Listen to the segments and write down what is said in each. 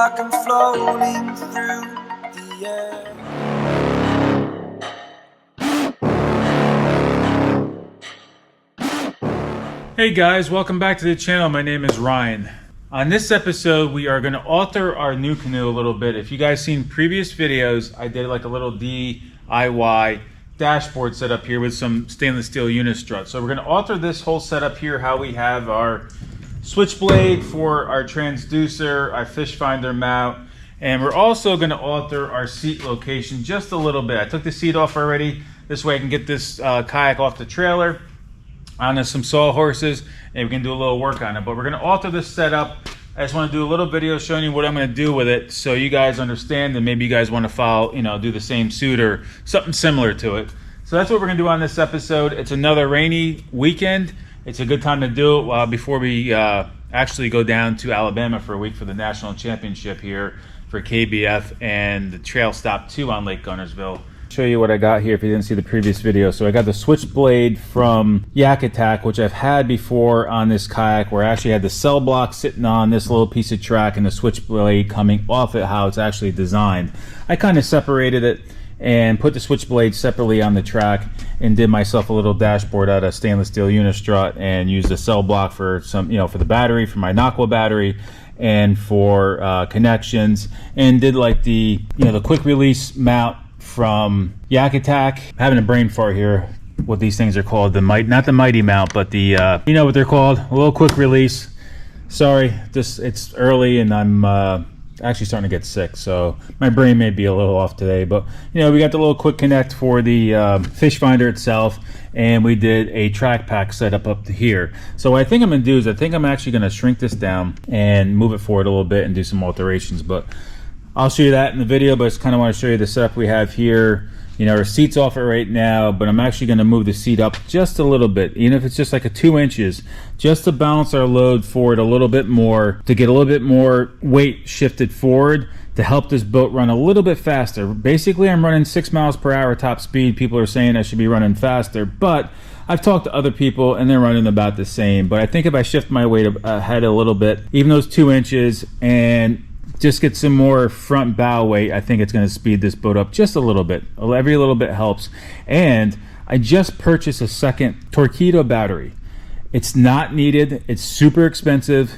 like I'm floating through the air. Hey guys, welcome back to the channel. My name is Ryan. On this episode, we are going to alter our Nucanoe a little bit. If you guys seen previous videos, I did like a little DIY dashboard setup here with some stainless steel unistrut. So we're going to alter this whole setup here, how we have our switchblade for our transducer, our fish finder mount, and we're also going to alter our seat location just a little bit. I took the seat off already. This way I can get this kayak off the trailer onto some sawhorses and we can do a little work on it. But we're going to alter this setup. I just want to do a little video showing you what I'm going to do with it so you guys understand, and maybe you guys want to follow, do the same suit or something similar to it. So that's what we're going to do on this episode. It's another rainy weekend. It's a good time to do it before we actually go down to Alabama for a week for the national championship here for KBF and the Trail Stop 2 on Lake Gunnersville. Show you what I got here if you didn't see the previous video. So I got the switchblade from Yak Attack, which I've had before on this kayak, where I actually had the cell block sitting on this little piece of track and the switchblade coming off it, how it's actually designed. I kind of separated it and put the switchblade separately on the track and did myself a little dashboard out of stainless steel unistrut and used the cell block for some, for the battery, for my Nucanoe battery, and for connections, and did like the quick release mount from Yak Attack. I'm having a brain fart here. What these things are called, not the mighty mount, but the you know what they're called, a little quick release. Sorry, it's early and I'm actually starting to get sick, so my brain may be a little off today. But we got the little quick connect for the fish finder itself, and we did a track pack setup up to here. So what I think I'm gonna do is I'm actually gonna shrink this down and move it forward a little bit and do some alterations, but I'll show you that in the video. But I just kind of want to show you the setup we have here. Our seat's off it right now, but I'm actually going to move the seat up just a little bit, even if it's just like a 2 inches, just to balance our load forward a little bit more, to get a little bit more weight shifted forward, to help this boat run a little bit faster. Basically, I'm running 6 miles per hour top speed. People are saying I should be running faster, but I've talked to other people and they're running about the same. But I think if I shift my weight ahead a little bit, even those 2 inches, and just get some more front bow weight, I think it's going to speed this boat up just a little bit. Every little bit helps. And I just purchased a second Torpedo battery. It's not needed. It's super expensive.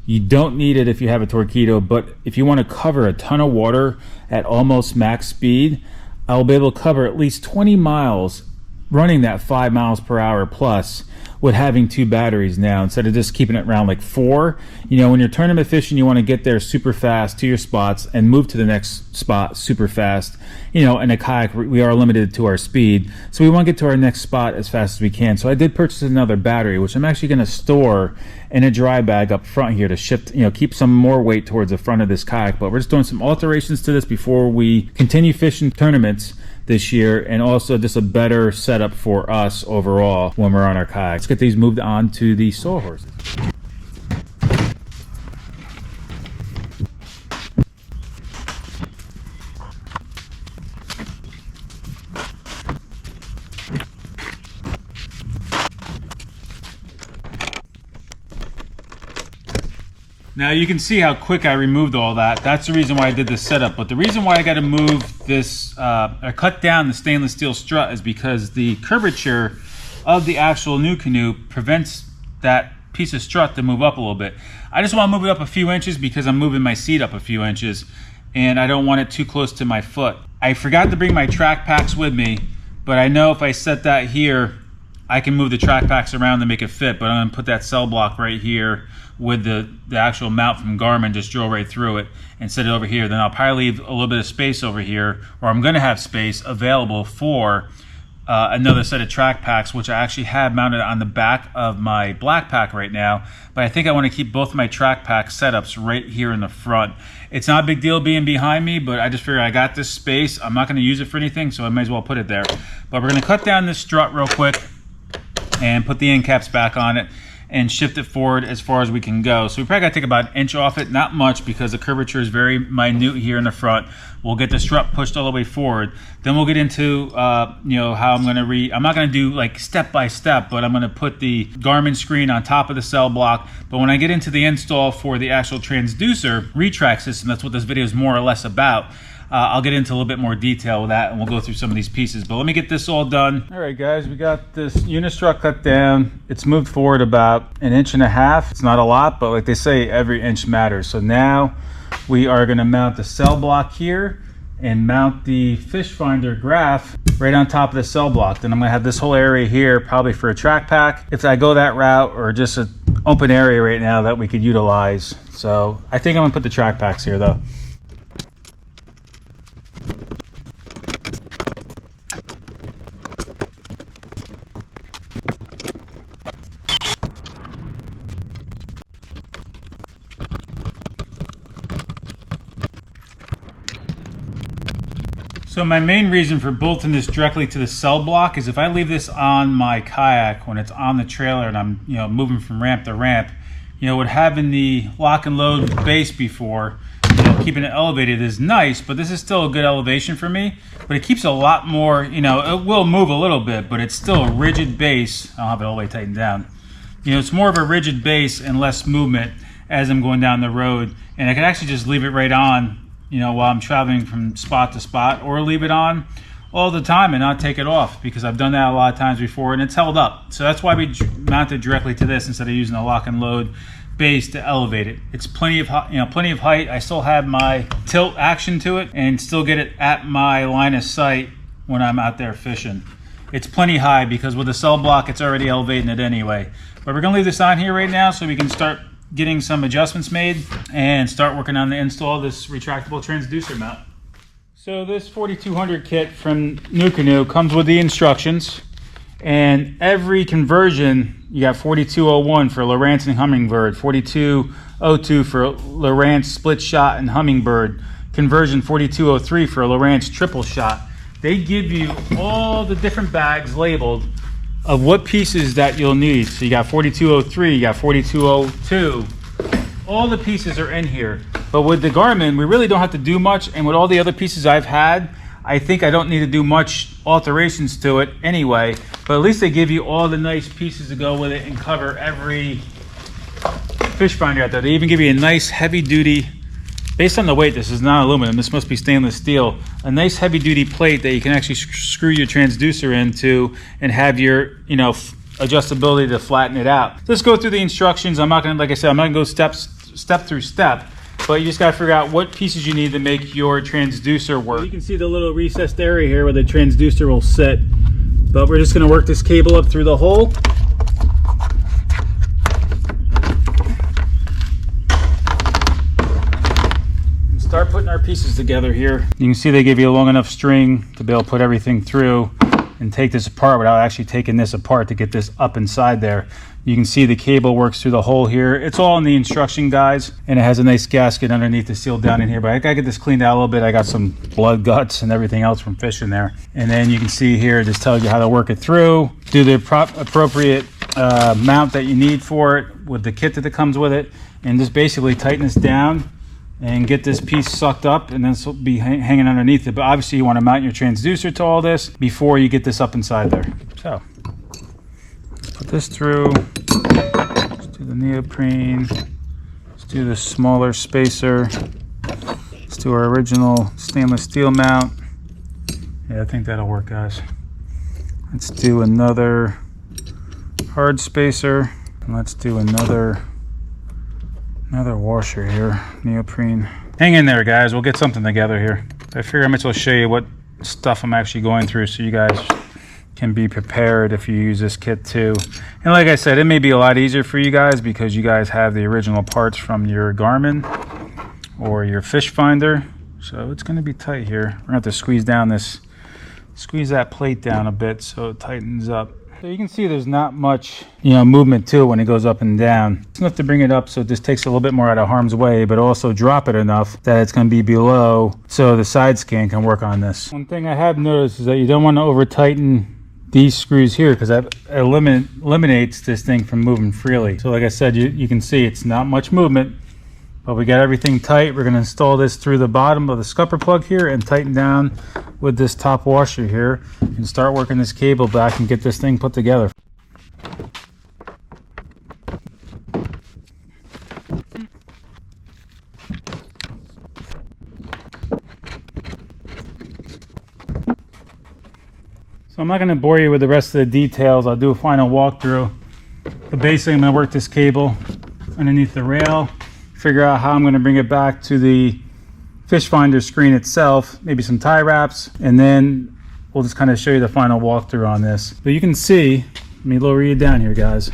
You don't need it if you have a Torpedo, but if you want to cover a ton of water at almost max speed, I'll be able to cover at least 20 miles running that 5 miles per hour plus with having 2 batteries now, instead of just keeping it around like 4. When you're tournament fishing, you want to get there super fast to your spots and move to the next spot super fast. In a kayak, we are limited to our speed, so we want to get to our next spot as fast as we can. So I did purchase another battery, which I'm actually going to store in a dry bag up front here to shift, keep some more weight towards the front of this kayak. But we're just doing some alterations to this before we continue fishing tournaments this year, and also just a better setup for us overall when we're on our kayaks. Let's get these moved on to the sawhorses. Now you can see how quick I removed all that. That's the reason why I did this setup. But the reason why I got to move this, or cut down the stainless steel strut, is because the curvature of the actual Nucanoe prevents that piece of strut to move up a little bit. I just want to move it up a few inches because I'm moving my seat up a few inches, and I don't want it too close to my foot. I forgot to bring my track packs with me, but I know if I set that here, I can move the track packs around to make it fit. But I'm going to put that cell block right here with the actual mount from Garmin, just drill right through it and set it over here. Then I'll probably leave a little bit of space over here, or I'm going to have space available for another set of track packs, which I actually have mounted on the back of my black pack right now. But I think I want to keep both of my track pack setups right here in the front. It's not a big deal being behind me, but I just figure I got this space. I'm not going to use it for anything, so I might as well put it there. But we're going to cut down this strut real quick and put the end caps back on it. and shift it forward as far as we can go. So we probably got to take about an inch off it, not much because the curvature is very minute here in the front. We'll get the strut pushed all the way forward. Then we'll get into you know, how I'm gonna I'm not gonna do like step by step, but I'm gonna put the Garmin screen on top of the cell block. But when I get into the install for the actual transducer retract system, that's what this video is more or less about. I'll get into a little bit more detail with that, and we'll go through some of these pieces. But let me get this all done. All right, guys, we got this unistrut cut down. It's moved forward about 1.5 inches. It's not a lot, but like they say, every inch matters. So now we are going to mount the cell block here and mount the fish finder graph right on top of the cell block. Then I'm going to have this whole area here probably for a track pack if I go that route, or just an open area right now that we could utilize. So I think I'm going to put the track packs here though. So my main reason for bolting this directly to the cell block is if I leave this on my kayak when it's on the trailer and I'm, you know, moving from ramp to ramp, you know, with having the lock and load base before, you know, keeping it elevated is nice, but this is still a good elevation for me. But it keeps a lot more, you know, it will move a little bit, but it's still a rigid base. I'll have it all the way tightened down. You know, it's more of a rigid base and less movement as I'm going down the road. And I can actually just leave it right on, you know, while I'm traveling from spot to spot, or leave it on all the time and not take it off, because I've done that a lot of times before and it's held up. So that's why we mounted directly to this instead of using a lock and load base to elevate it. It's plenty of, you know, plenty of height. I still have my tilt action to it and still get it at my line of sight when I'm out there fishing. It's plenty high because with the cell block, it's already elevating it anyway. But we're gonna leave this on here right now so we can start getting some adjustments made and start working on the install of this retractable transducer mount. So this 4200 kit from Nucanoe comes with the instructions, and every conversion, you got 4201 for Lowrance and Hummingbird, 4202 for Lowrance split shot and Hummingbird, conversion 4203 for Lowrance triple shot. They give you all the different bags labeled of what pieces that you'll need. So you got 4203, you got 4202, all the pieces are in here. But with the Garmin, we really don't have to do much, and with all the other pieces I've had, I think I don't need to do much alterations to it anyway, but at least they give you all the nice pieces to go with it and cover every fish finder out there. They even give you a nice heavy duty, based on the weight, this is not aluminum, this must be stainless steel, a nice heavy duty plate that you can actually screw your transducer into and have your, you know, adjustability to flatten it out. Let's go through the instructions. I'm not gonna, like I said, I'm not gonna go step through step, but you just gotta figure out what pieces you need to make your transducer work. You can see the little recessed area here where the transducer will sit, but we're just gonna work this cable up through the hole. Start putting our pieces together here. You can see they give you a long enough string to be able to put everything through and take this apart without actually taking this apart to get this up inside there. You can see the cable works through the hole here. It's all in the instruction guides, and it has a nice gasket underneath to seal down in here, but I gotta get this cleaned out a little bit. I got some blood guts and everything else from fishing there. And then you can see here, it just tells you how to work it through, do the appropriate mount that you need for it with the kit that comes with it, and just basically tighten this down and get this piece sucked up, and then this will be hanging underneath it. But obviously you want to mount your transducer to all this before you get this up inside there. So let's put this through. Let's do the neoprene. Let's do the smaller spacer. Let's do our original stainless steel mount. Yeah, I think that'll work, guys. Let's do another hard spacer, and let's do another washer here, neoprene. Hang in there, guys, we'll get something together here. I figure I might as well show you what stuff I'm actually going through so you guys can be prepared if you use this kit too. And like I said, it may be a lot easier for you guys because you guys have the original parts from your Garmin or your fish finder. So it's gonna be tight here. We're gonna have to squeeze that plate down a bit so it tightens up. So you can see there's not much, you know, movement to it when it goes up and down. It's enough to bring it up so it just takes a little bit more out of harm's way, but also drop it enough that it's going to be below so the side scan can work on this. One thing I have noticed is that you don't want to over tighten these screws here because that eliminates this thing from moving freely. So like I said, you can see it's not much movement, but we got everything tight. We're going to install this through the bottom of the scupper plug here and tighten down with this top washer here and start working this cable back and get this thing put together. So I'm not going to bore you with the rest of the details. I'll do a final walkthrough. But basically I'm going to work this cable underneath the rail, figure out how I'm going to bring it back to the fish finder screen itself, maybe some tie wraps, and then we'll just kind of show you the final walkthrough on this. But you can see, let me lower you down here, guys.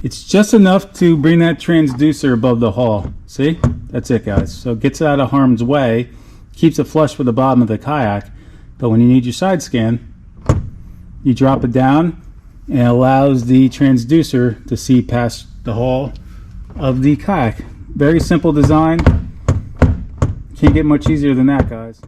It's just enough to bring that transducer above the hull. See? That's it, guys. So it gets it out of harm's way, keeps it flush with the bottom of the kayak, but when you need your side scan, you drop it down and it allows the transducer to see past the hull of the kayak. Very simple design. Can't get much easier than that, guys.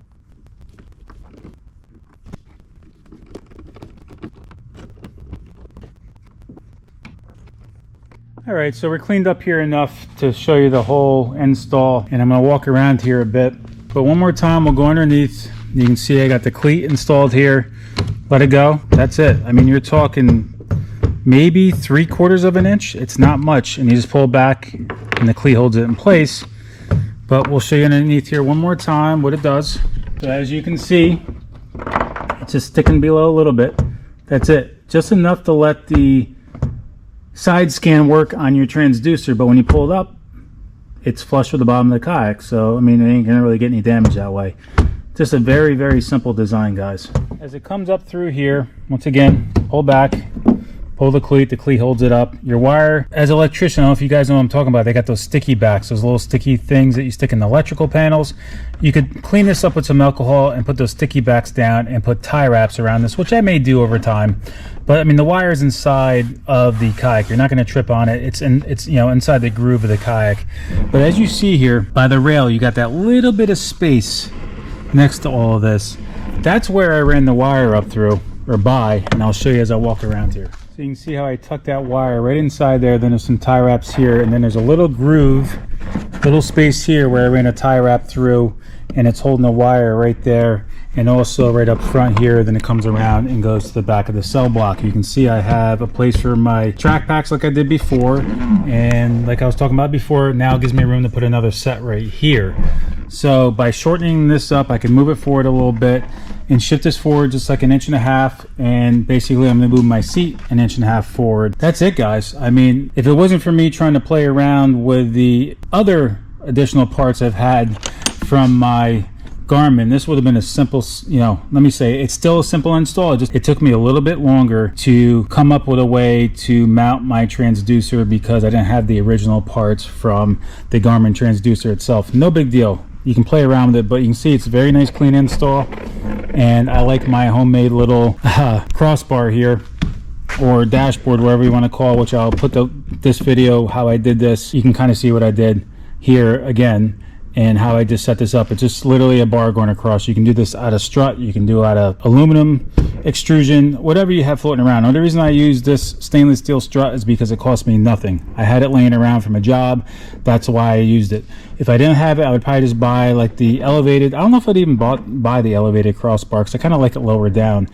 Alright, so we're cleaned up here enough to show you the whole install, and I'm going to walk around here a bit. But one more time, we'll go underneath. You can see I got the cleat installed here. Let it go. That's it. I mean, you're talking maybe 3/4 of an inch. It's not much, and you just pull it back and the cleat holds it in place. But we'll show you underneath here one more time what it does. So as you can see, it's just sticking below a little bit. That's it. Just enough to let the side scan work on your transducer, but when you pull it up, it's flush with the bottom of the kayak. So, I mean, it ain't gonna really get any damage that way. Just a very, very simple design, guys. As it comes up through here, once again, pull back, pull the cleat holds it up. Your wire, as an electrician, I don't know if you guys know what I'm talking about, they got those sticky backs, those little sticky things that you stick in the electrical panels. You could clean this up with some alcohol and put those sticky backs down and put tie wraps around this, which I may do over time. But I mean, the wire is inside of the kayak. You're not going to trip on it. It's you know, inside the groove of the kayak. But as you see here, by the rail, you got that little bit of space next to all of this. That's where I ran the wire up through, or by, and I'll show you as I walk around here. So you can see how I tucked that wire right inside there. Then there's some tie wraps here, and then there's a little groove, little space here where I ran a tie wrap through, and it's holding the wire right there, and also right up front here. Then it comes around and goes to the back of the cell block. You can see I have a place for my track packs like I did before, and like I was talking about before, now it gives me room to put another set right here. So by shortening this up, I can move it forward a little bit and shift this forward just like 1.5 inches, and basically I'm going to move my seat 1.5 inches forward. That's it, guys. I mean, if it wasn't for me trying to play around with the other additional parts I've had from my Garmin, this would have been a simple, you know, let me say, it's still a simple install. It took me a little bit longer to come up with a way to mount my transducer because I didn't have the original parts from the Garmin transducer itself. No big deal. You can play around with it, but you can see it's a very nice clean install, and I like my homemade little crossbar here, or dashboard, whatever you want to call it, which I'll put this video how I did this. You can kind of see what I did here again and how I just set this up. It's just literally a bar going across. You can do this out of strut, you can do it out of aluminum extrusion, whatever you have floating around. The only reason I use this stainless steel strut is because it cost me nothing. I had it laying around from a job. That's why I used it. If I didn't have it, I would probably just buy like the elevated, I don't know if I'd even buy the elevated crossbar, because I kind of like it lower down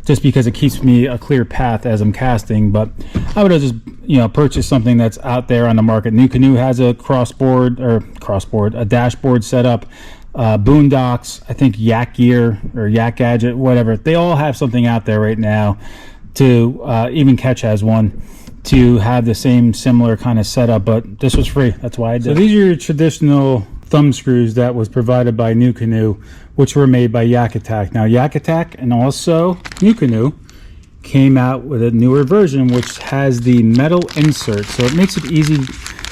just because it keeps me a clear path as I'm casting. But I would have just, you know, purchased something that's out there on the market. Nucanoe has a a dashboard setup. Boondocks, I think Yak Gear or Yak Gadget, whatever, they all have something out there right now. To even Catch has one to have the same similar kind of setup, but this was free. That's why I did. So these are your traditional thumb screws that was provided by Nucanoe, which were made by Yak Attack. Now Yak Attack and also Nucanoe came out with a newer version which has the metal insert, so it makes it easy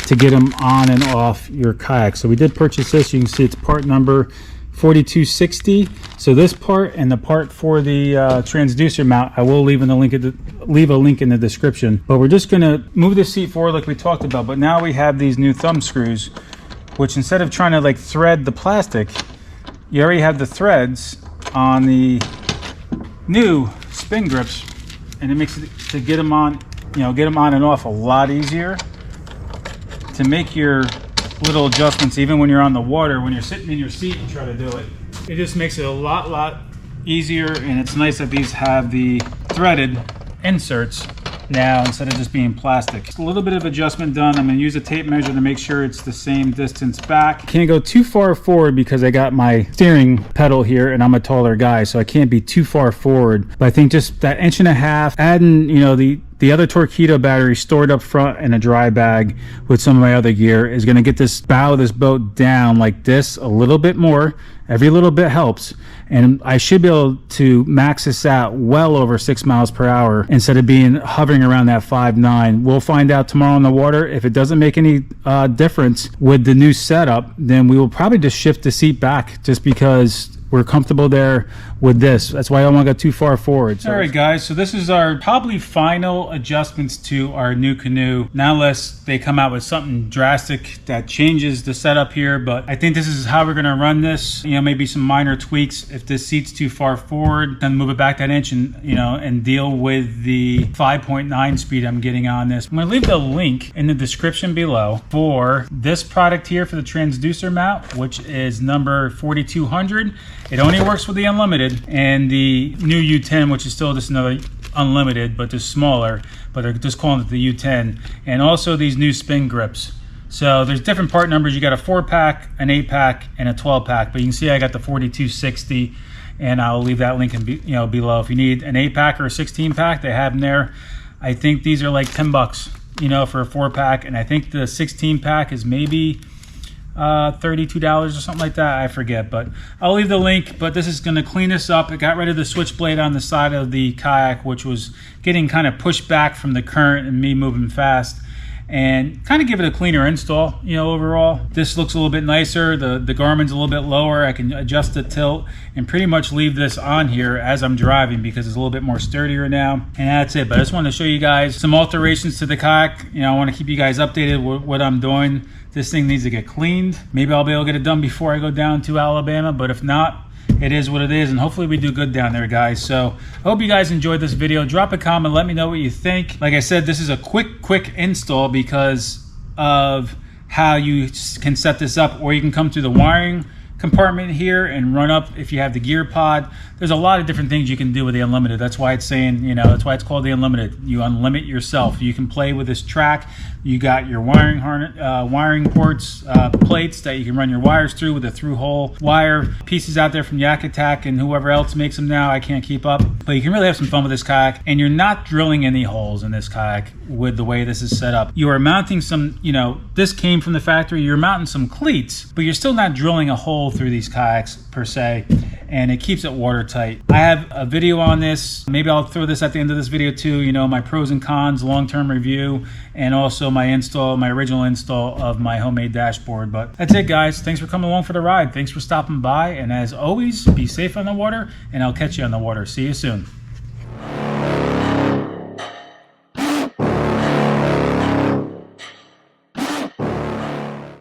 to get them on and off your kayak. So we did purchase this. You can see it's part number 4260. So this part and the part for the transducer mount, I will leave a link in the description. But we're just going to move the seat forward like we talked about. But now we have these new thumb screws, which instead of trying to like thread the plastic, you already have the threads on the new spin grips and it makes it to get them on, get them on and off a lot easier. To make your little adjustments, even when you're on the water, when you're sitting in your seat and try to do it, it just makes it a lot easier. And it's nice that these have the threaded inserts now instead of just being plastic. Just a little bit of adjustment done. I'm going to use a tape measure to make sure it's the same distance back. Can't go too far forward because I got my steering pedal here and I'm a taller guy, so I can't be too far forward. But I think just that 1.5 inch, adding the other Torqeedo battery stored up front in a dry bag with some of my other gear is going to get this bow of this boat down like this a little bit more. Every little bit helps, and I should be able to max this out well over 6 miles per hour instead of being hovering around that 5.9. We'll find out tomorrow on the water. If it doesn't make any difference with the new setup, then we will probably just shift the seat back just because we're comfortable there with this. That's why I don't want to go too far forward. So. All right, guys, so this is our probably final adjustments to our Nucanoe. Now, unless they come out with something drastic that changes the setup here, but I think this is how we're gonna run this. Maybe some minor tweaks. If this seat's too far forward, then move it back that inch and, and deal with the 5.9 speed I'm getting on this. I'm gonna leave the link in the description below for this product here for the transducer mount, which is number 4200. It only works with the Unlimited and the new U10, which is still just another Unlimited, but just smaller, but they're just calling it the U10. And also these new spin grips. So there's different part numbers. You got a 4-pack, an 8-pack, and a 12-pack. But you can see I got the 4260, and I'll leave that link in below. If you need an 8-pack or a 16-pack, they have them there. I think these are like $10, for a 4-pack, and I think the 16-pack is maybe $32 or something like that. I forget, but I'll leave the link. But this is going to clean this up. It got rid of the switchblade on the side of the kayak, which was getting kind of pushed back from the current and me moving fast, and kind of give it a cleaner install. Overall this looks a little bit nicer. The Garmin's a little bit lower. I can adjust the tilt and pretty much leave this on here as I'm driving because it's a little bit more sturdier now. And that's it. But I just wanted to show you guys some alterations to the kayak. I want to keep you guys updated with what I'm doing. This thing needs to get cleaned. Maybe I'll be able to get it done before I go down to Alabama, but if not, it is what it is, and hopefully we do good down there, guys. So I hope you guys enjoyed this video. Drop a comment, let me know what you think. Like I said, this is a quick install because of how you can set this up, or you can come through the wiring compartment here and run up if you have the gear pod. There's a lot of different things you can do with the Unlimited. That's why it's saying, that's why it's called the Unlimited. You unlimit yourself. You can play with this track. You got your wiring harness, wiring ports, plates that you can run your wires through with a through-hole wire. Pieces out there from Yak Attack and whoever else makes them now. I can't keep up. But you can really have some fun with this kayak, and you're not drilling any holes in this kayak with the way this is set up. You are mounting some, this came from the factory. You're mounting some cleats, but you're still not drilling a hole through these kayaks per se, and it keeps it watertight. I have a video on this. Maybe I'll throw this at the end of this video too, my pros and cons, long-term review, and also my original install of my homemade dashboard. But that's it, guys. Thanks for coming along for the ride. Thanks for stopping by, and as always, be safe on the water, and I'll catch you on the water. See you soon.